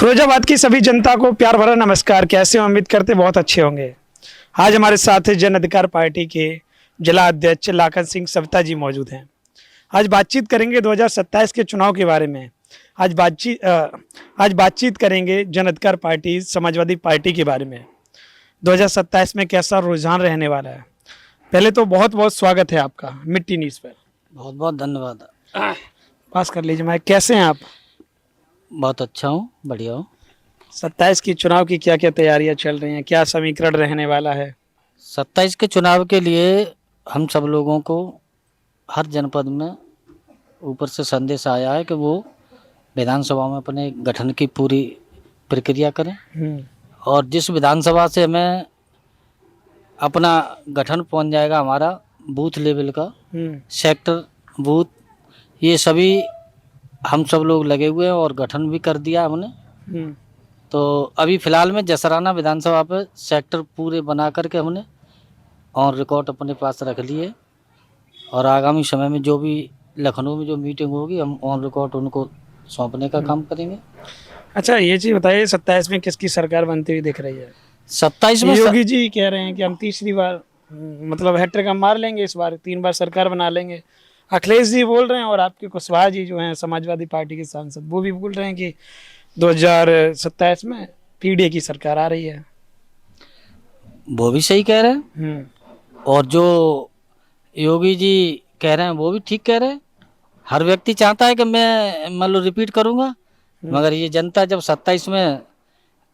फिरोजाबाद की सभी जनता को प्यार भरा नमस्कार। कैसे हो? उम्मीद करते बहुत अच्छे होंगे। आज हमारे साथ जन अधिकार पार्टी के जिला अध्यक्ष लाखन सिंह सविता जी मौजूद हैं। आज बातचीत करेंगे 2027 के चुनाव के बारे में। आज बातचीत करेंगे जन अधिकार पार्टी समाजवादी पार्टी के बारे में। 2027 में कैसा रुझान रहने वाला है। पहले तो बहुत बहुत स्वागत है आपका मिट्टी न्यूज़ पर। बहुत बहुत धन्यवाद। पास कर लीजिए मैं। कैसे हैं आप? बहुत अच्छा हूँ, बढ़िया हूँ। 27 की चुनाव की क्या क्या तैयारियां चल रही हैं? क्या समीकरण रहने वाला है? 27 के चुनाव के लिए हम सब लोगों को हर जनपद में ऊपर से संदेश आया है कि वो विधानसभा में अपने गठन की पूरी प्रक्रिया करें और जिस विधानसभा से हमें अपना गठन पहुंच जाएगा, हमारा बूथ लेवल का सेक्टर बूथ, ये सभी हम सब लोग लगे हुए हैं और गठन भी कर दिया हमने। तो अभी फ़िलहाल में जसराना विधानसभा पे सेक्टर पूरे बना करके हमने ऑन रिकॉर्ड अपने पास रख लिए और आगामी समय में जो भी लखनऊ में जो मीटिंग होगी हम ऑन रिकॉर्ड उनको सौंपने का काम करेंगे। अच्छा, ये चीज बताइए, 27 में किसकी सरकार बनती हुई दिख रही है? 27 में योगी जी कह रहे हैं कि हम तीसरी बार मतलब हैट्रिक हम मार लेंगे, इस बार 3 बार सरकार बना लेंगे। अखिलेश जी बोल रहे हैं और आपके कुशवाहा जी जो हैं समाजवादी पार्टी के सांसद, वो भी बोल रहे हैं कि 2027 में पीडीए की सरकार आ रही है। वो भी सही कह रहे हैं और जो योगी जी कह रहे हैं वो भी ठीक कह रहे हैं। हर व्यक्ति चाहता है कि मैं मतलब रिपीट करूंगा, मगर ये जनता जब 27 में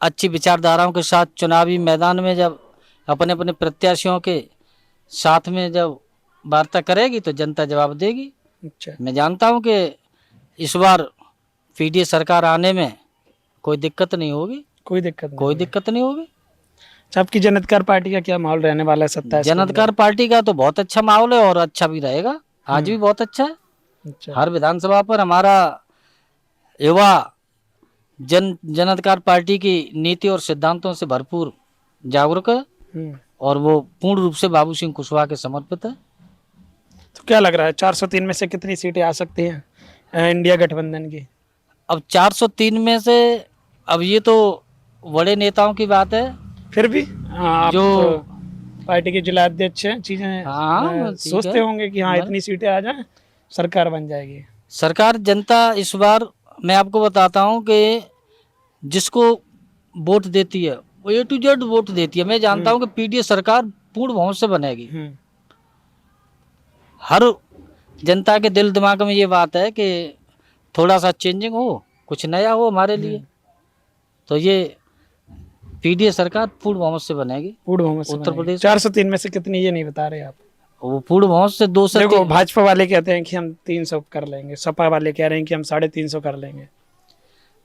अच्छी विचारधाराओं के साथ चुनावी मैदान में जब अपने अपने प्रत्याशियों के साथ में जब वार्ता करेगी तो जनता जवाब देगी। अच्छा, मैं जानता हूं कि इस बार पीडीए सरकार आने में कोई दिक्कत नहीं होगी। कोई दिक्कत नहीं होगी। अच्छा, आपकी जन अधिकार पार्टी का क्या माहौल रहने वाला है 27? जन अधिकार पार्टी का तो बहुत अच्छा माहौल है और अच्छा भी रहेगा। आज भी बहुत अच्छा है। अच्छा, हर विधानसभा पर हमारा युवा जन अधिकार पार्टी की नीति और सिद्धांतों से भरपूर जागरूक है और वो पूर्ण रूप से बाबू सिंह कुशवाहा के समर्पित है। तो क्या लग रहा है 403 में से कितनी सीटें आ सकती हैं इंडिया गठबंधन की? अब 403 में से अब ये तो बड़े नेताओं की बात है, फिर भी आप जो पार्टी के जिला अध्यक्ष हैं, चीजें सोचते होंगे कि हाँ इतनी सीटें आ जाएं सरकार बन जाएगी। सरकार जनता इस बार मैं आपको बताता हूँ कि जिसको वोट देती है वो A to Z वोट देती है। मैं जानता हूँ कि पीडीए सरकार पूर्ण बहुमत से बनेगी। हर जनता के दिल दिमाग में ये बात है कि थोड़ा सा चेंजिंग हो, कुछ नया हो हमारे लिए, तो ये पीडीए सरकार पूर्ण बहुमत से बनेगी। पूर्ण बहुमत से उत्तर प्रदेश 403 में से कितनी ये नहीं बता रहे आप? वो पूर्ण बहुमत से 200। देखो, भाजपा वाले कहते हैं कि हम 300 कर लेंगे, सपा वाले कह रहे हैं कि हम 350 कर लेंगे।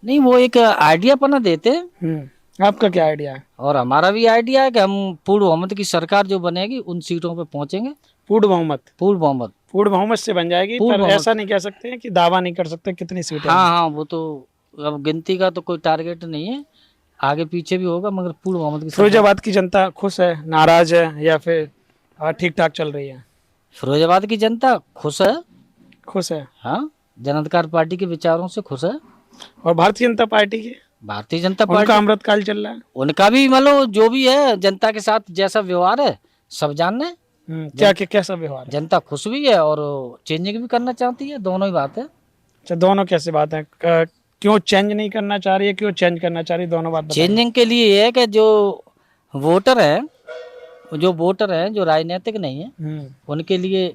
नहीं, वो एक आइडिया पना देते हैं। आपका क्या आइडिया है? और हमारा भी आइडिया है कि हम पूर्ण बहुमत की सरकार जो बनेगी उन सीटों पे पहुंचेंगे। पूर्ण बहुमत से बन जाएगी, पर ऐसा नहीं कह सकते हैं कि दावा नहीं कर सकते कितनी सीटें। हाँ, वो तो अब गिनती का तो कोई टारगेट नहीं है, आगे पीछे भी होगा, मगर पूर्ण बहुमत की। फिरोजाबाद की जनता खुश है, नाराज है या फिर ठीक ठाक चल रही है? फिरोजाबाद की जनता खुश है। हाँ, जन अधिकार पार्टी के विचारों से खुश है। और भारतीय जनता पार्टी उनका अमृतकाल चल रहा है, उनका भी मतलब जो भी है जनता के साथ जैसा व्यवहार है सब जानना है। कैसा व्यवहार है? जनता खुश भी है और चेंजिंग भी करना चाहती है, दोनों ही बात है। अच्छा, दोनों कैसे बात है? क्यों चेंज नहीं करना चाह रही है, क्यों चेंज करना चाह रही है? दोनों बात चेंजिंग के लिए ये है कि जो वोटर है जो राजनीतिक नहीं है उनके लिए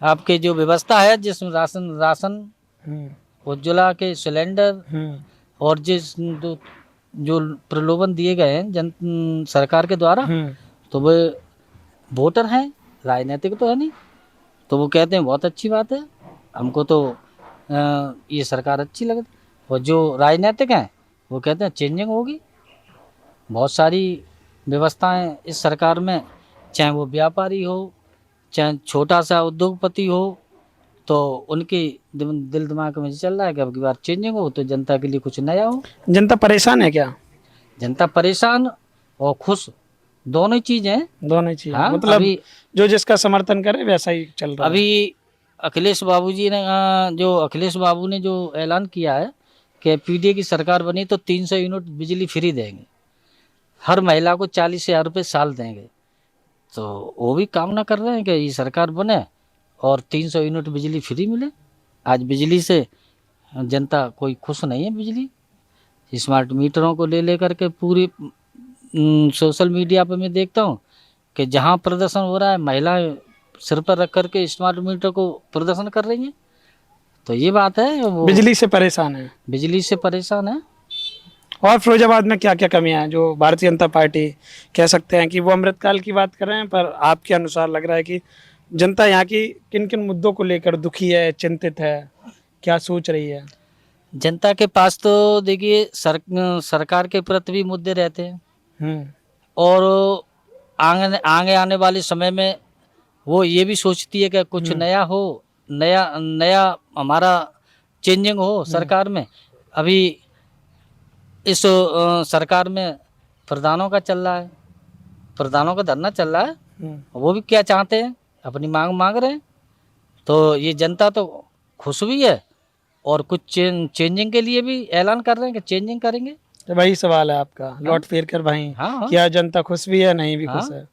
आपके जो व्यवस्था है, जिसमें राशन उज्ज्वला के सिलेंडर और जो प्रलोभन दिए गए हैं सरकार के द्वारा, तो वो वोटर हैं, राजनीतिक तो है नहीं, तो वो कहते हैं बहुत अच्छी बात है, हमको तो ये सरकार अच्छी लगती। और जो राजनीतिक हैं वो कहते हैं चेंजिंग होगी। बहुत सारी व्यवस्थाएं इस सरकार में, चाहे वो व्यापारी हो चाहे छोटा सा उद्योगपति हो, तो उनकी दिल दिमाग में चल रहा है कि अब की बार चेंजिंग हो तो जनता के लिए कुछ नया हो। जनता परेशान है क्या? जनता परेशान और खुश दोनों ही चीजें हैं। दोनों ही चीजें, हाँ, मतलब जो जिसका समर्थन करे वैसा ही चल रहा है। अभी अखिलेश बाबू ने जो ऐलान किया है कि पीडीए की सरकार बनी तो 300 यूनिट बिजली फ्री देंगे, हर महिला को 40,000 रुपये साल देंगे। तो वो भी कामना कर रहे हैं कि ये सरकार बने और 300 यूनिट बिजली फ्री मिले। आज बिजली से जनता कोई खुश नहीं है। बिजली स्मार्ट मीटरों को ले लेकर के पूरी सोशल मीडिया पर मैं देखता हूँ कि जहाँ प्रदर्शन हो रहा है महिलाएं सिर पर रख करके स्मार्ट मीटर को प्रदर्शन कर रही हैं। तो ये बात है, वो बिजली से परेशान है। बिजली से परेशान है। और फिरोजाबाद में क्या क्या कमियां हैं जो भारतीय जनता पार्टी कह सकते हैं कि वो अमृतकाल की बात कर रहे हैं, पर आपके अनुसार लग रहा है कि जनता यहाँ की किन किन मुद्दों को लेकर दुखी है, चिंतित है, क्या सोच रही है? जनता के पास तो देखिए सरकार के प्रति भी मुद्दे रहते हैं और आगे आने वाले समय में वो ये भी सोचती है कि कुछ नया हो, नया हमारा चेंजिंग हो सरकार में। अभी इस सरकार में प्रधानों का चल रहा है, प्रधानों का धरना चल रहा है। वो भी क्या चाहते हैं, अपनी मांग रहे हैं। तो ये जनता तो खुश भी है और कुछ चेंजिंग के लिए भी ऐलान कर रहे हैं कि चेंजिंग करेंगे। तो वही सवाल है आपका, लौट फेर कर भाई, हाँ। क्या जनता खुश भी है, नहीं भी खुश है?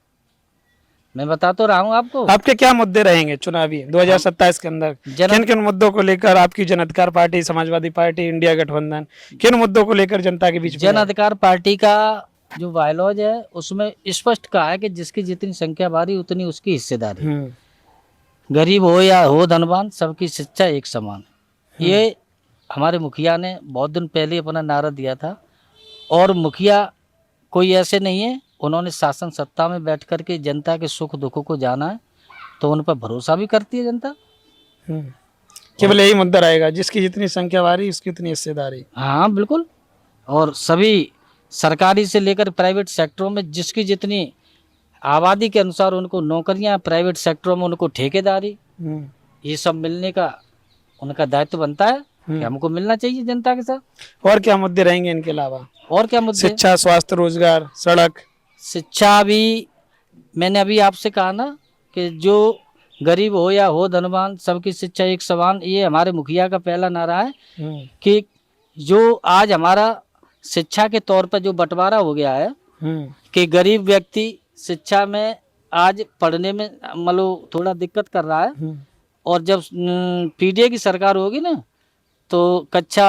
मैं बता तो रहा हूँ आपको। आपके क्या मुद्दे रहेंगे चुनावी 2027 के अंदर? किन किन मुद्दों को लेकर आपकी जन अधिकार पार्टी, समाजवादी पार्टी, इंडिया गठबंधन किन मुद्दों को लेकर जनता के बीच में? जन अधिकार पार्टी का जो बायलॉज है उसमें स्पष्ट कहा है कि जिसकी जितनी संख्या भारी उतनी उसकी हिस्सेदारी। गरीब हो या हो धनवान, सबकी शिक्षा एक समान। ये हमारे मुखिया ने बहुत दिन पहले अपना नारा दिया था और मुखिया कोई ऐसे नहीं है, उन्होंने शासन सत्ता में बैठ कर के जनता के सुख दुख को जाना है, तो उन पर भरोसा भी करती है जनता। केवल यही मुद्दा रहेगा, जिसकी जितनी संख्या भारी उसकी उतनी हिस्सेदारी। हाँ बिल्कुल। और सभी सरकारी से लेकर प्राइवेट सेक्टरों में जिसकी जितनी आबादी के अनुसार उनको नौकरियां, प्राइवेट सेक्टरों में उनको ठेकेदारी, ये सब मिलने का उनका दायित्व बनता है कि हमको मिलना चाहिए जनता के साथ। और क्या मुद्दे रहेंगे इनके अलावा? और क्या मुद्दे? शिक्षा, स्वास्थ्य, रोजगार, सड़क। शिक्षा भी मैंने अभी आपसे कहा ना कि जो गरीब हो या हो धनवान, सबकी शिक्षा एक समान। ये हमारे मुखिया का पहला नारा है कि जो आज हमारा शिक्षा के तौर पर जो बंटवारा हो गया है कि गरीब व्यक्ति शिक्षा में आज पढ़ने में मतलब थोड़ा दिक्कत कर रहा है, और जब पीडीए की सरकार होगी ना तो कक्षा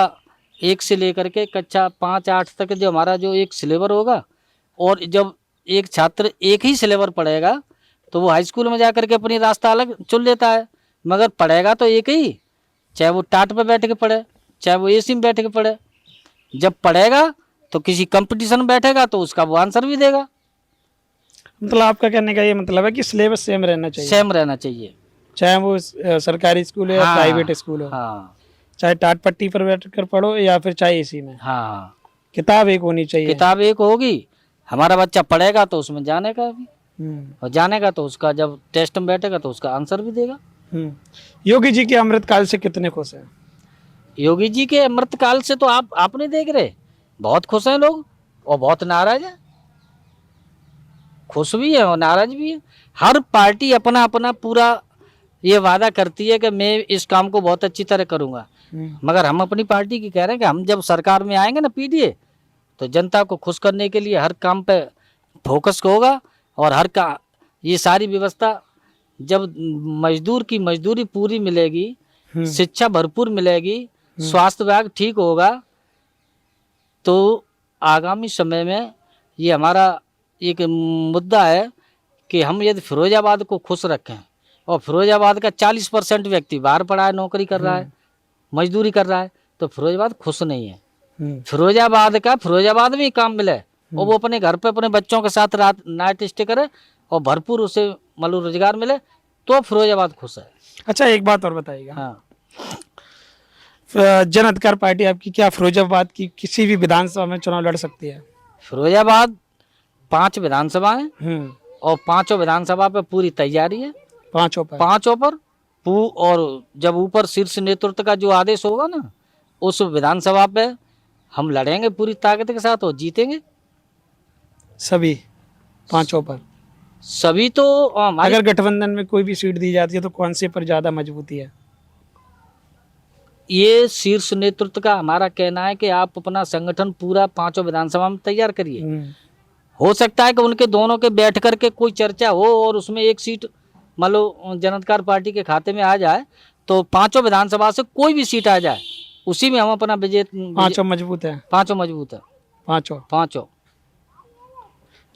1 से लेकर के कक्षा 5-8 तक जो हमारा जो एक सिलेबर होगा, और जब एक छात्र एक ही सिलेबर पढ़ेगा तो वो हाई स्कूल में जाकर के अपनी रास्ता अलग चुन लेता है, मगर पढ़ेगा तो एक ही, चाहे वो टाट पे बैठ के पढ़े, चाहे वो एसी में बैठ के पढ़े। जब पढ़ेगा तो किसी कंपटीशन में बैठेगा तो उसका वो आंसर भी देगा। मतलब आपका कहने का ये मतलब है कि सिलेबस सेम रहना चाहिए? सेम रहना चाहिए, चाहे वो सरकारी स्कूल हो या प्राइवेट स्कूल हो। हाँ। चाहे टाट पट्टी पर बैठ कर पढ़ो या फिर चाहे एसी में। हाँ, किताब एक होनी चाहिए। किताब एक होगी, हमारा बच्चा पढ़ेगा तो उसमें जानेगा भी, और जानेगा तो उसका जब टेस्ट में बैठेगा तो उसका आंसर भी देगा। योगी जी के अमृतकाल से कितने खुश हैं? योगी जी के अमृतकाल से तो आपने देख रहे, बहुत खुश हैं लोग और बहुत नाराज हैं। खुश भी है और नाराज भी है। हर पार्टी अपना अपना पूरा ये वादा करती है कि मैं इस काम को बहुत अच्छी तरह करूंगा, मगर हम अपनी पार्टी की कह रहे हैं कि हम जब सरकार में आएंगे ना पीडीए, तो जनता को खुश करने के लिए हर काम पे फोकस होगा, और हर का ये सारी व्यवस्था जब मजदूर की मजदूरी पूरी मिलेगी, शिक्षा भरपूर मिलेगी, स्वास्थ्य विभाग ठीक होगा, तो आगामी समय में ये हमारा एक मुद्दा है कि हम यदि फिरोजाबाद को खुश रखें, और फिरोजाबाद का 40% व्यक्ति बाहर पड़ा है, नौकरी कर रहा है, मजदूरी कर रहा है, तो फिरोजाबाद खुश नहीं है। फिरोजाबाद में ही काम मिले और वो अपने घर पे अपने बच्चों के साथ रात नाइट स्टे करे और भरपूर उसे मतलब रोजगार मिले, तो फिरोजाबाद खुश है। अच्छा, एक बात और बताइएगा। हाँ, जन अधिकार पार्टी आपकी क्या फिरोजाबाद की किसी भी विधानसभा में चुनाव लड़ सकती है? फिरोजाबाद 5 विधानसभा है और 5 विधानसभा पे पूरी तैयारी है। 5 पर और जब ऊपर शीर्ष नेतृत्व का जो आदेश होगा ना, उस विधानसभा पे हम लड़ेंगे पूरी ताकत के साथ और जीतेंगे। सभी 5 पर? सभी तो अगर गठबंधन में कोई भी सीट दी जाती है तो कौन से पर ज्यादा मजबूती है? ये शीर्ष नेतृत्व का हमारा कहना है कि आप अपना संगठन पूरा 5 विधानसभा में तैयार करिए। हो सकता है कि उनके दोनों के बैठ करके कोई चर्चा हो और उसमें एक सीट मान लो जन अधिकार पार्टी के खाते में आ जाए, तो 5 विधानसभा से कोई भी सीट आ जाए, उसी में हम अपना विजय। 5 मजबूत है। 5 मजबूत है। 5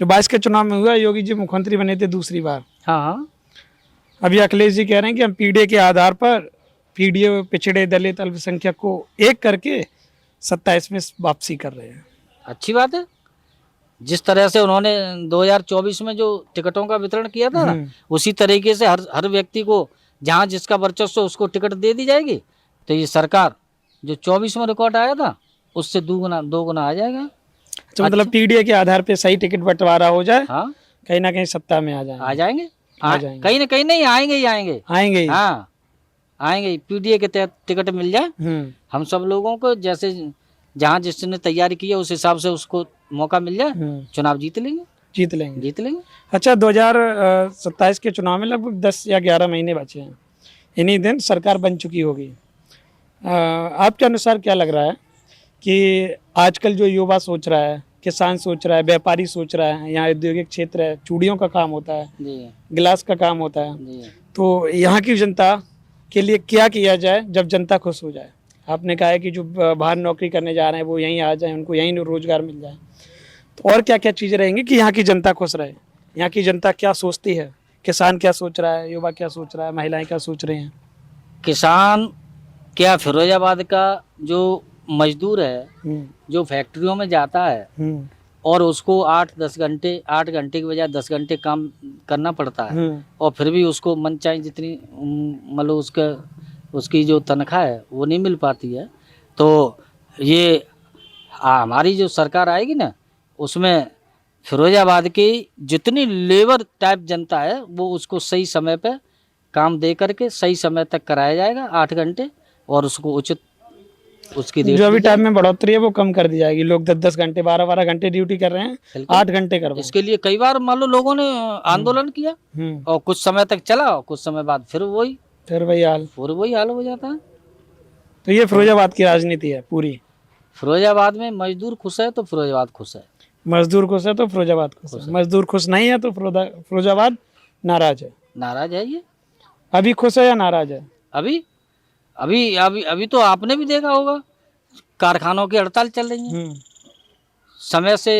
जो 22 के चुनाव में हुआ, योगी जी मुख्यमंत्री बने थे दूसरी बार। हाँ। अभी अखिलेश जी कह रहे हैं कि हम पीडीए के आधार पर, पीडीए पिछड़े दलित अल्पसंख्यक को एक करके 27 में वापसी कर रहे हैं। अच्छी बात है। जिस तरह से उन्होंने 2024 में जो टिकटों का वितरण किया था ना, उसी तरीके से हर व्यक्ति को जहाँ जिसका वर्चस्व उसको टिकट दे दी जाएगी। तो ये सरकार जो 24 में रिकॉर्ड आया था उससे 2 गुना आ जाएगा। तो मतलब पीडीए के आधार पे सही टिकट बंटवारा हो जाए, हाँ, कहीं ना कहीं सत्ता में आ जाएंगे। कहीं ना कहीं नहीं आएंगे ही आएंगे। हाँ, आएंगे। पीडीए के तहत टिकट मिल जाए हम सब लोगों को, जैसे जहाँ जिसने तैयारी की है उस हिसाब से उसको मौका मिल जाए, चुनाव जीत लेंगे। अच्छा, 2027 के चुनाव में लगभग 10 या 11 महीने बचे हैं। इन्हीं दिन सरकार बन चुकी होगी। आपके अनुसार क्या लग रहा है कि आजकल जो युवा सोच रहा है, किसान सोच रहा है, व्यापारी सोच रहा है, यहाँ औद्योगिक क्षेत्र है, चूड़ियों का काम होता है, गिलास का काम होता है, तो यहाँ की जनता के लिए क्या किया जाए जब जनता खुश हो जाए? आपने कहा है कि जो बाहर नौकरी करने जा रहे हैं वो यहीं आ जाएं, उनको यहीं रोजगार मिल जाए, तो और क्या क्या चीज़ें रहेंगी कि यहाँ की जनता खुश रहे? यहाँ की जनता क्या सोचती है? किसान क्या सोच रहा है, युवा क्या सोच रहा है, महिलाएं क्या सोच रही हैं? किसान क्या, फिरोजाबाद का जो मजदूर है जो फैक्ट्रियों में जाता है और उसको 8 घंटे की बजाय 10 घंटे काम करना पड़ता है, और फिर भी उसको मनचाही जितनी मतलब उसकी जो तनख्वाह है वो नहीं मिल पाती है। तो ये हमारी जो सरकार आएगी ना, उसमें फिरोजाबाद की जितनी लेबर टाइप जनता है वो उसको सही समय पे काम दे करके सही समय तक कराया जाएगा, 8 घंटे, और उसको उचित उसकी जो अभी टाइम में बढ़ोतरी है वो कम कर दी जाएगी। लोग 10-10 घंटे 12-12 घंटे ड्यूटी कर रहे हैं, 8 घंटे कर रहे हैं। इसके लिए कई बार मान लो लोगों ने आंदोलन किया और कुछ समय तक चला, और कुछ समय बाद फिर वही हाल हो जाता है। तो ये फिरोजाबाद की राजनीति है पूरी। फिरोजाबाद में मजदूर खुश है तो फिरोजाबाद खुश है, मजदूर खुश है तो फिरोजाबाद खुश है, मजदूर खुश नहीं है तो फिरोजाबाद नाराज है। ये अभी खुश है या नाराज है? अभी तो आपने भी देखा होगा, कारखानों की हड़ताल चल रही है। समय से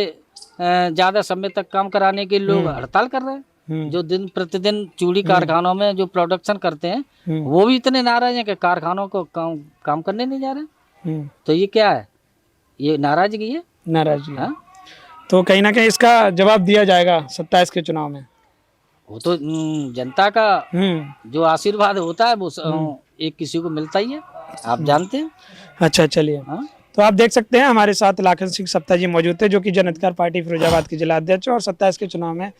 ज्यादा समय तक काम कराने के लोग हड़ताल कर रहे हैं। जो दिन प्रतिदिन चूड़ी कारखानों में जो प्रोडक्शन करते हैं वो भी इतने नाराज हैं कि कारखानों को काम करने नहीं जा रहे। तो ये क्या है? ये नाराजगी है। हाँ? तो कहीं ना कहीं इसका जवाब दिया जाएगा 27 के चुनाव में। वो तो जनता का जो आशीर्वाद होता है वो एक किसी को मिलता ही है, आप जानते हैं। अच्छा, चलिए। हाँ? तो आप देख सकते हैं हमारे साथ लाखन सिंह सप्ता जी मौजूद थे, जो कि जन अधिकार पार्टी फिरोजाबाद के जिला अध्यक्ष और 27 के चुनाव में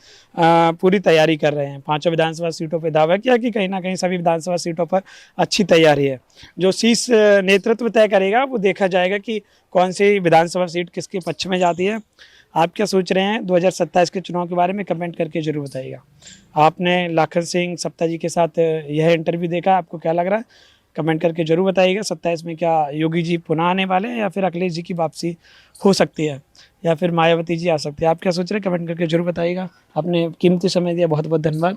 पूरी तैयारी कर रहे हैं। 5 विधानसभा सीटों पर दावा किया कि कहीं ना कहीं सभी विधानसभा सीटों पर अच्छी तैयारी है। जो शीर्ष नेतृत्व तय करेगा वो देखा जाएगा कि कौन सी विधानसभा सीट किसके पक्ष में जाती है। आप क्या सोच रहे हैं 2027 के चुनाव के बारे में? कमेंट करके जरूर बताइएगा। आपने लाखन सिंह सप्ता जी के साथ यह इंटरव्यू देखा, आपको क्या लग रहा है? कमेंट करके जरूर बताइएगा। 27 में क्या योगी जी पुनः आने वाले हैं या फिर अखिलेश जी की वापसी हो सकती है या फिर मायावती जी आ सकती है? आप क्या सोच रहे हैं? कमेंट करके जरूर बताइएगा। आपने कीमती समय दिया, बहुत बहुत धन्यवाद।